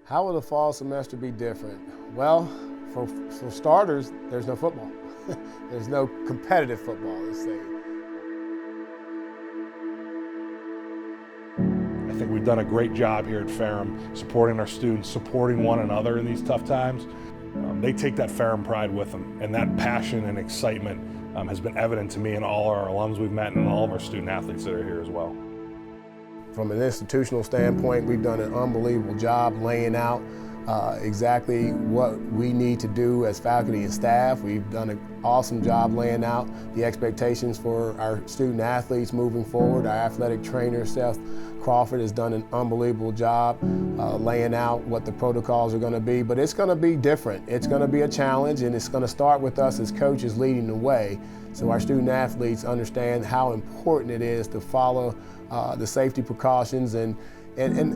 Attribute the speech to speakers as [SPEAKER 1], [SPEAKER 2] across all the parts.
[SPEAKER 1] How will the fall semester be different? Well, for starters, there's no football. There's no competitive football, let's say.
[SPEAKER 2] I think we've done a great job here at Ferrum supporting our students, supporting one another in these tough times. They take that Ferrum pride with them, and that passion and excitement has been evident to me and all our alums we've met and all of our student athletes that are here as well.
[SPEAKER 1] From an institutional standpoint, we've done an unbelievable job laying out exactly what we need to do as faculty and staff. We've done an awesome job laying out the expectations for our student athletes moving forward. Our athletic trainer, Seth Crawford, has done an unbelievable job laying out what the protocols are going to be, but it's going to be different. It's going to be a challenge, and it's going to start with us as coaches leading the way, so our student athletes understand how important it is to follow the safety precautions. And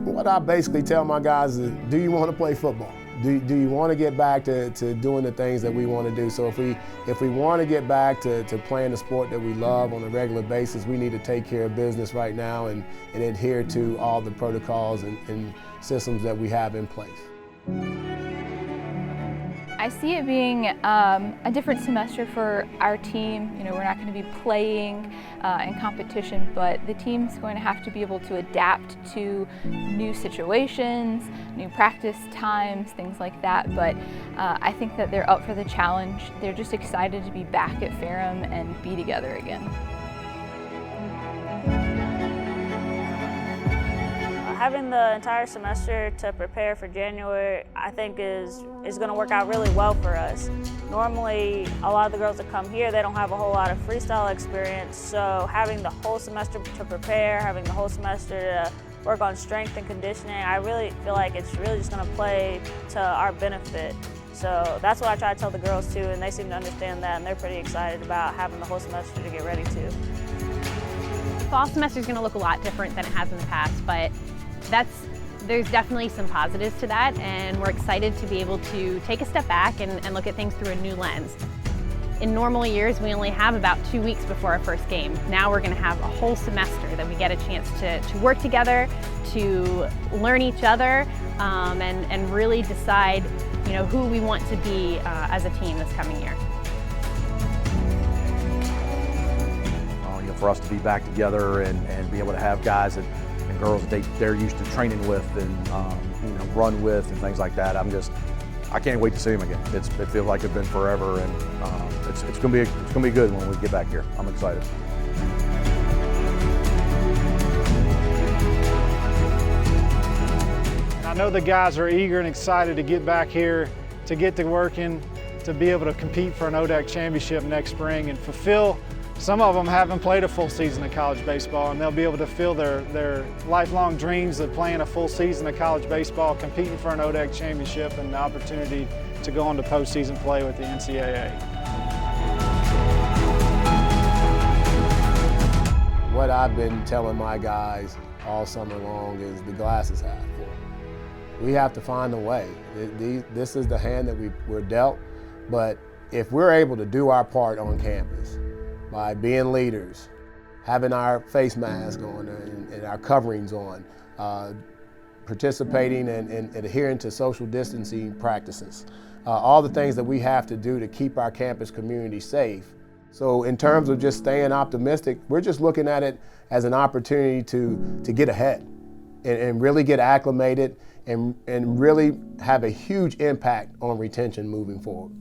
[SPEAKER 1] what I basically tell my guys is, do you want to play football? Do you want to get back to doing the things that we want to do? So if we want to get back to playing the sport that we love on a regular basis, we need to take care of business right now and adhere to all the protocols and systems that we have in place.
[SPEAKER 3] I see it being a different semester for our team. You know, we're not going to be playing in competition, but the team's going to have to be able to adapt to new situations, new practice times, things like that. But I think that they're up for the challenge. They're just excited to be back at Ferrum and be together again.
[SPEAKER 4] Having the entire semester to prepare for January, I think is going to work out really well for us. Normally, a lot of the girls that come here, they don't have a whole lot of freestyle experience, so having the whole semester to prepare, having the whole semester to work on strength and conditioning, I really feel like it's really just going to play to our benefit. So that's what I try to tell the girls too, and they seem to understand that, and they're pretty excited about having the whole semester to get ready too.
[SPEAKER 5] Fall semester is going to look a lot different than it has in the past, but there's definitely some positives to that, and we're excited to be able to take a step back and look at things through a new lens. In normal years, we only have about 2 weeks before our first game. Now we're going to have a whole semester that we get a chance to work together, to learn each other, and really decide, you know, who we want to be as a team this coming year.
[SPEAKER 6] For us to be back together and be able to have guys and girls that they're used to training with and run with and things like that. I can't wait to see them again. It feels like it's been forever, and it's going to be good when we get back here. I'm excited.
[SPEAKER 7] I know the guys are eager and excited to get back here, to get to working, to be able to compete for an ODAC championship next spring and fulfill. Some of them haven't played a full season of college baseball, and they'll be able to fulfill their lifelong dreams of playing a full season of college baseball, competing for an ODAC championship, and the opportunity to go on to postseason play with the NCAA.
[SPEAKER 1] What I've been telling my guys all summer long is the glass is half full. We have to find a way. This is the hand that we're dealt, but if we're able to do our part on campus, by being leaders, having our face masks on and our coverings on, participating and adhering to social distancing practices, all the things that we have to do to keep our campus community safe. So in terms of just staying optimistic, we're just looking at it as an opportunity to get ahead and really get acclimated and really have a huge impact on retention moving forward.